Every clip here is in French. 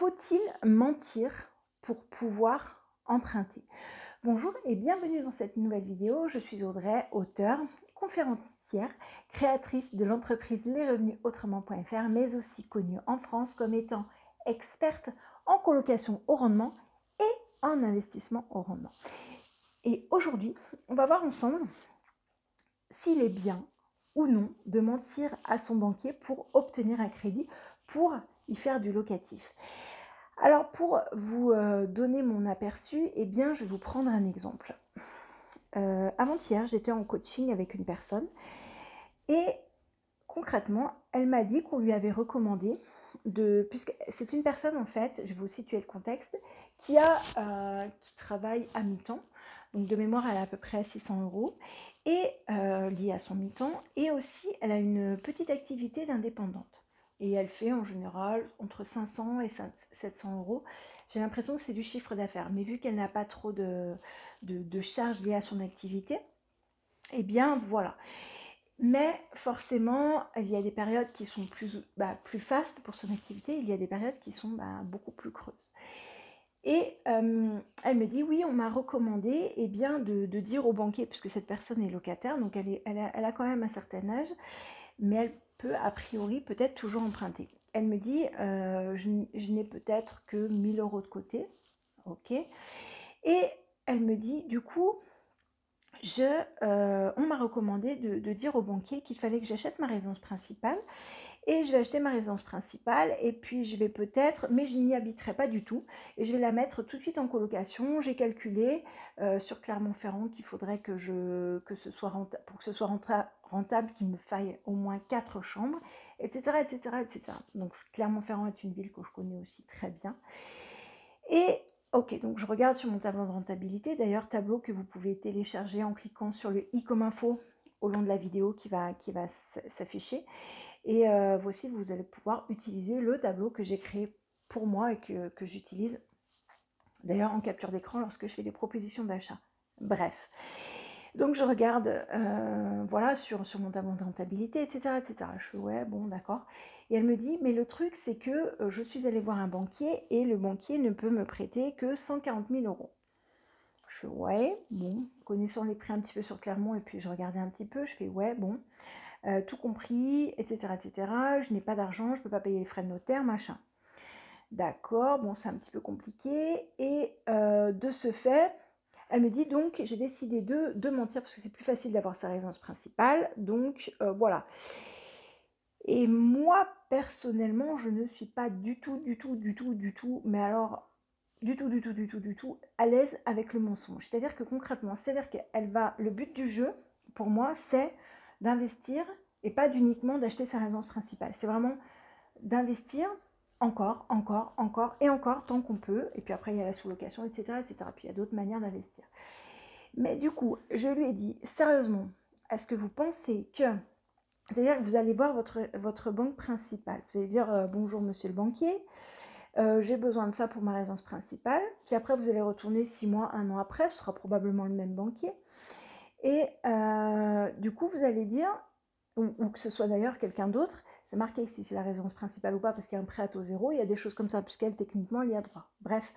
Faut-il mentir pour pouvoir emprunter? Bonjour et bienvenue dans cette nouvelle vidéo. Je suis Audrey, auteure, conférencière, créatrice de l'entreprise lesrevenusautrement.fr, mais aussi connue en France comme étant experte en colocation au rendement et en investissement au rendement. Et aujourd'hui, on va voir ensemble s'il est bien ou non de mentir à son banquier pour obtenir un crédit, pour y faire du locatif. Alors pour vous donner mon aperçu, eh bien, je vais vous prendre un exemple. Avant-hier, j'étais en coaching avec une personne et concrètement, elle m'a dit qu'on lui avait recommandé puisque c'est une personne en fait, je vais vous situer le contexte, qui travaille à mi-temps. Donc de mémoire, elle a à peu près 600 € et liée à son mi-temps. Et aussi, elle a une petite activité d'indépendante. Et elle fait en général entre 500 et 700 €. J'ai l'impression que c'est du chiffre d'affaires. Mais vu qu'elle n'a pas trop de charges liées à son activité, eh bien voilà. Mais forcément, il y a des périodes qui sont plus fastes pour son activité, il y a des périodes qui sont beaucoup plus creuses. Et elle me dit, oui, on m'a recommandé bien, de dire au banquier, puisque cette personne est locataire, donc elle a quand même un certain âge, mais elle peut a priori peut-être toujours emprunter. Elle me dit, je n'ai peut-être que 1000 € de côté, ok. Et elle me dit, du coup, on m'a recommandé de dire au banquier qu'il fallait que j'achète ma résidence principale. Et je vais acheter ma résidence principale et puis je vais peut-être, mais je n'y habiterai pas du tout, et je vais la mettre tout de suite en colocation. J'ai calculé sur Clermont-Ferrand qu'il faudrait que ce soit rentable, pour que ce soit rentable, qu'il me faille au moins 4 chambres, etc., etc., etc. Donc Clermont-Ferrand est une ville que je connais aussi très bien. Et ok, donc je regarde sur mon tableau de rentabilité, d'ailleurs tableau que vous pouvez télécharger en cliquant sur le i comme info au long de la vidéo qui va s'afficher. Et voici, vous allez pouvoir utiliser le tableau que j'ai créé pour moi et que j'utilise d'ailleurs en capture d'écran lorsque je fais des propositions d'achat. Bref, donc je regarde voilà, sur mon tableau de rentabilité, etc., etc. Je fais ouais, bon, d'accord. Et elle me dit, mais le truc, c'est que je suis allée voir un banquier et le banquier ne peut me prêter que 140 000 €. Je fais ouais, bon, connaissant les prix un petit peu sur Clermont, et puis je regardais un petit peu, je fais ouais, bon, tout compris, etc., etc. Je n'ai pas d'argent, je ne peux pas payer les frais de notaire, machin. D'accord, bon, c'est un petit peu compliqué. Et de ce fait, elle me dit donc, j'ai décidé de mentir parce que c'est plus facile d'avoir sa résidence principale. Donc voilà. Et moi, personnellement, je ne suis pas du tout, mais alors du tout à l'aise avec le mensonge. C'est-à-dire que concrètement, le but du jeu, pour moi, c'est d'investir et pas uniquement d'acheter sa résidence principale. C'est vraiment d'investir encore et encore tant qu'on peut. Et puis après, il y a la sous-location, etc., etc. Puis il y a d'autres manières d'investir. Mais du coup, je lui ai dit, sérieusement, est-ce que vous pensez que... C'est-à-dire que vous allez voir votre banque principale. Vous allez dire, bonjour monsieur le banquier, j'ai besoin de ça pour ma résidence principale. Puis après, vous allez retourner 6 mois, 1 an après, ce sera probablement le même banquier. Et du coup, vous allez dire, ou que ce soit d'ailleurs quelqu'un d'autre, c'est marqué si c'est la résidence principale ou pas, parce qu'il y a un prêt à taux zéro, il y a des choses comme ça, puisqu'elle, techniquement, elle y a droit. Bref.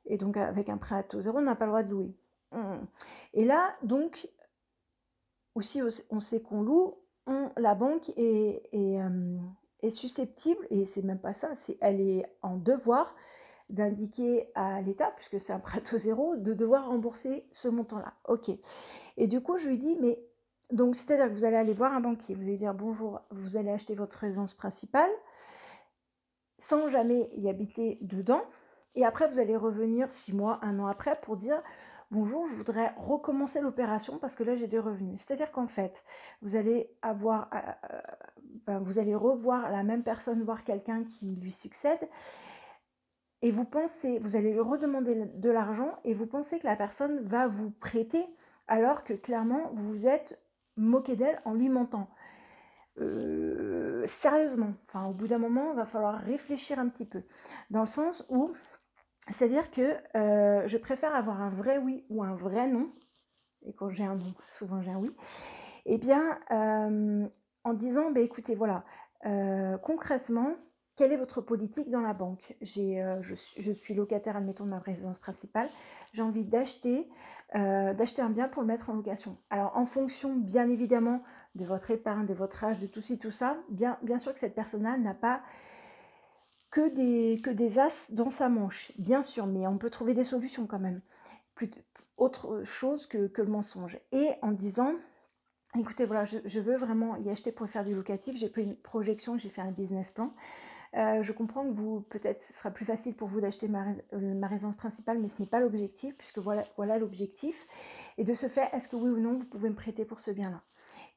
Et donc, avec un prêt à taux zéro, on n'a pas le droit de louer. Et là, donc, aussi, on sait qu'on loue, la banque est susceptible, et c'est même pas ça, elle est en devoir d'indiquer à l'État, puisque c'est un prêt à taux zéro, de devoir rembourser ce montant-là. Ok. Et du coup, je lui dis, mais donc c'est-à-dire que vous allez aller voir un banquier, vous allez dire bonjour, vous allez acheter votre résidence principale, sans jamais y habiter dedans, et après vous allez revenir 6 mois, 1 an après pour dire bonjour, je voudrais recommencer l'opération parce que là j'ai des revenus. C'est-à-dire qu'en fait, vous allez vous allez revoir la même personne, voir quelqu'un qui lui succède, et vous allez lui redemander de l'argent et vous pensez que la personne va vous prêter alors que clairement vous vous êtes moqué d'elle en lui mentant. Sérieusement, enfin au bout d'un moment, il va falloir réfléchir un petit peu. Dans le sens où, c'est-à-dire que je préfère avoir un vrai oui ou un vrai non. Et quand j'ai un non, souvent j'ai un oui. Eh bien, en disant, écoutez, voilà, concrètement, quelle est votre politique dans la banque? Je suis locataire, admettons, de ma résidence principale. J'ai envie d'acheter un bien pour le mettre en location. Alors, en fonction, bien évidemment, de votre épargne, de votre âge, de tout ci, tout ça, bien sûr que cette personne-là n'a pas que des as dans sa manche, bien sûr, mais on peut trouver des solutions quand même. Plus, autre chose que le mensonge. Et en disant, écoutez, voilà, je veux vraiment y acheter pour faire du locatif, j'ai pris une projection, j'ai fait un business plan. Je comprends que vous, peut-être, ce sera plus facile pour vous d'acheter ma résidence principale, mais ce n'est pas l'objectif, puisque voilà l'objectif. Et de ce fait, est-ce que oui ou non, vous pouvez me prêter pour ce bien-là?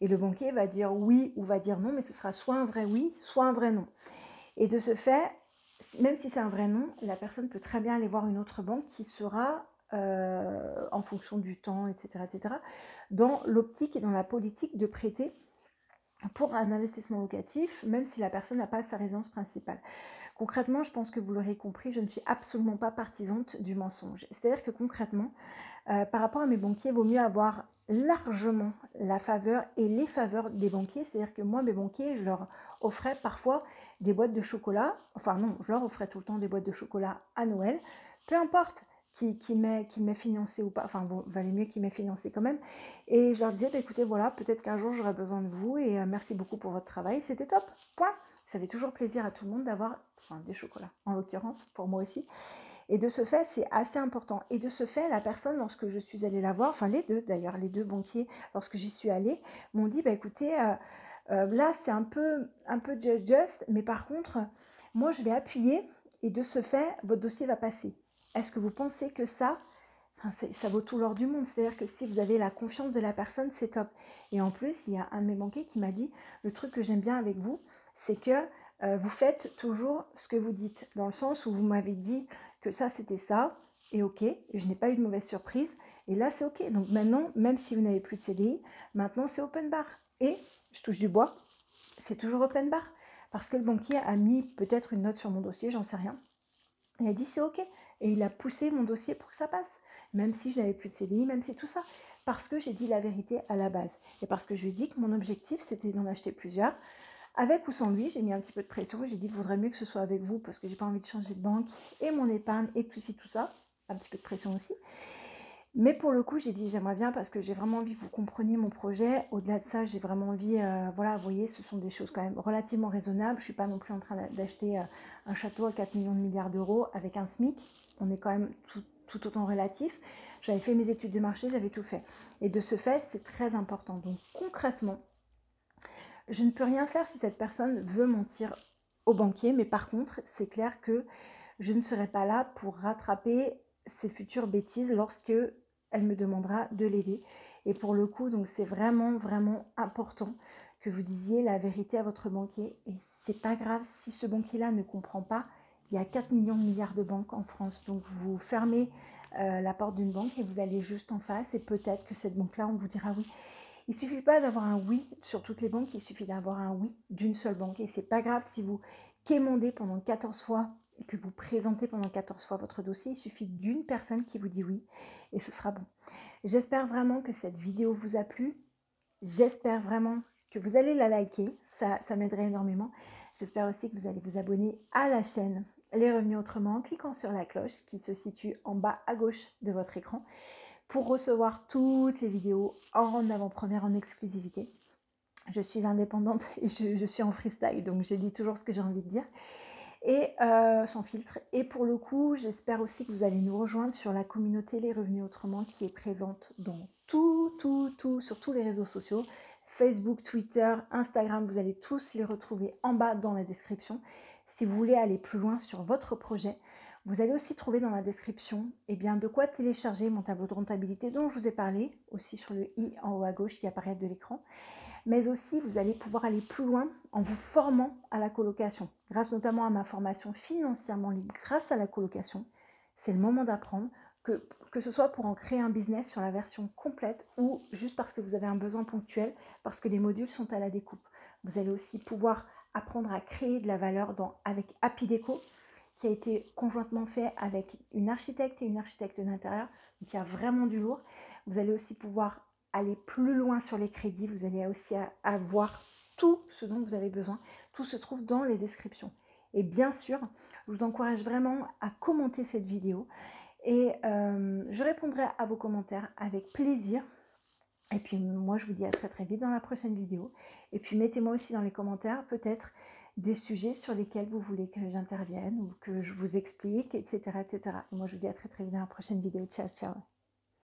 Et le banquier va dire oui ou va dire non, mais ce sera soit un vrai oui, soit un vrai non. Et de ce fait, même si c'est un vrai non, la personne peut très bien aller voir une autre banque qui sera, en fonction du temps, etc., dans l'optique et dans la politique de prêter pour un investissement locatif, même si la personne n'a pas sa résidence principale. Concrètement, je pense que vous l'aurez compris, je ne suis absolument pas partisante du mensonge. C'est-à-dire que concrètement, par rapport à mes banquiers, il vaut mieux avoir largement la faveur et les faveurs des banquiers. C'est-à-dire que moi, mes banquiers, je leur offrais parfois des boîtes de chocolat. Enfin non, je leur offrais tout le temps des boîtes de chocolat à Noël. Peu importe qui m'ait financé ou pas. Enfin bon, valait mieux qu'il m'ait financé quand même. Et je leur disais, bah, écoutez, voilà, peut-être qu'un jour j'aurai besoin de vous et merci beaucoup pour votre travail. C'était top, point. Ça fait toujours plaisir à tout le monde d'avoir des chocolats, en l'occurrence, pour moi aussi. Et de ce fait, c'est assez important. Et de ce fait, la personne, lorsque je suis allée la voir, enfin les deux d'ailleurs, les deux banquiers, lorsque j'y suis allée, m'ont dit, bah, écoutez, là c'est un peu just, mais par contre, moi je vais appuyer et de ce fait, votre dossier va passer. Est-ce que vous pensez que ça, ça vaut tout l'or du monde? C'est-à-dire que si vous avez la confiance de la personne, c'est top. Et en plus, il y a un de mes banquiers qui m'a dit, le truc que j'aime bien avec vous, c'est que vous faites toujours ce que vous dites, dans le sens où vous m'avez dit que ça c'était ça, et ok, je n'ai pas eu de mauvaise surprise, et là c'est ok. Donc maintenant, même si vous n'avez plus de CDI, maintenant c'est open bar. Et, je touche du bois, c'est toujours open bar. Parce que le banquier a mis peut-être une note sur mon dossier, j'en sais rien. Il a dit c'est ok. Et il a poussé mon dossier pour que ça passe. Même si je n'avais plus de CDI, même si tout ça. Parce que j'ai dit la vérité à la base. Et parce que je lui ai dit que mon objectif c'était d'en acheter plusieurs. Avec ou sans lui, j'ai mis un petit peu de pression. J'ai dit, il vaudrait mieux que ce soit avec vous parce que j'ai pas envie de changer de banque et mon épargne et tout ci, tout ça. Un petit peu de pression aussi. Mais pour le coup, j'ai dit, j'aimerais bien parce que j'ai vraiment envie que vous compreniez mon projet. Au-delà de ça, j'ai vraiment envie, voilà, vous voyez, ce sont des choses quand même relativement raisonnables. Je ne suis pas non plus en train d'acheter un château à 4 millions de milliards d'euros avec un SMIC. On est quand même tout autant relatif. J'avais fait mes études de marché, j'avais tout fait. Et de ce fait, c'est très important. Donc concrètement, je ne peux rien faire si cette personne veut mentir au banquier, mais par contre, c'est clair que je ne serai pas là pour rattraper ses futures bêtises lorsque elle me demandera de l'aider. Et pour le coup, donc c'est vraiment, vraiment important que vous disiez la vérité à votre banquier. Et c'est pas grave si ce banquier-là ne comprend pas. Il y a 4 millions de milliards de banques en France. Donc vous fermez la porte d'une banque et vous allez juste en face. Et peut-être que cette banque-là, on vous dira oui. Il ne suffit pas d'avoir un oui sur toutes les banques, il suffit d'avoir un oui d'une seule banque. Et c'est pas grave si vous quémandez pendant 14 fois et que vous présentez pendant 14 fois votre dossier, il suffit d'une personne qui vous dit oui et ce sera bon. J'espère vraiment que cette vidéo vous a plu. J'espère vraiment que vous allez la liker, ça m'aiderait énormément. J'espère aussi que vous allez vous abonner à la chaîne Les Revenus Autrement en cliquant sur la cloche qui se situe en bas à gauche de votre écran pour recevoir toutes les vidéos en avant-première, en exclusivité. Je suis indépendante et je suis en freestyle, donc je dis toujours ce que j'ai envie de dire, et sans filtre. Et pour le coup, j'espère aussi que vous allez nous rejoindre sur la communauté Les Revenus Autrement qui est présente dans sur tous les réseaux sociaux, Facebook, Twitter, Instagram, vous allez tous les retrouver en bas dans la description. Si vous voulez aller plus loin sur votre projet, vous allez aussi trouver dans la description de quoi télécharger mon tableau de rentabilité dont je vous ai parlé, aussi sur le i en haut à gauche qui apparaît de l'écran. Mais aussi, vous allez pouvoir aller plus loin en vous formant à la colocation. Grâce notamment à ma formation financièrement libre, grâce à la colocation, c'est le moment d'apprendre que ce soit pour en créer un business sur la version complète ou juste parce que vous avez un besoin ponctuel, parce que les modules sont à la découpe. Vous allez aussi pouvoir apprendre à créer de la valeur avec Happy Déco, qui a été conjointement fait avec une architecte et une architecte d'intérieur, donc il y a vraiment du lourd. Vous allez aussi pouvoir aller plus loin sur les crédits, vous allez aussi avoir tout ce dont vous avez besoin. Tout se trouve dans les descriptions. Et bien sûr, je vous encourage vraiment à commenter cette vidéo et je répondrai à vos commentaires avec plaisir. Et puis moi, je vous dis à très très vite dans la prochaine vidéo. Et puis mettez-moi aussi dans les commentaires peut-être des sujets sur lesquels vous voulez que j'intervienne ou que je vous explique, etc., etc. Et moi, je vous dis à très très vite dans la prochaine vidéo. Ciao, ciao.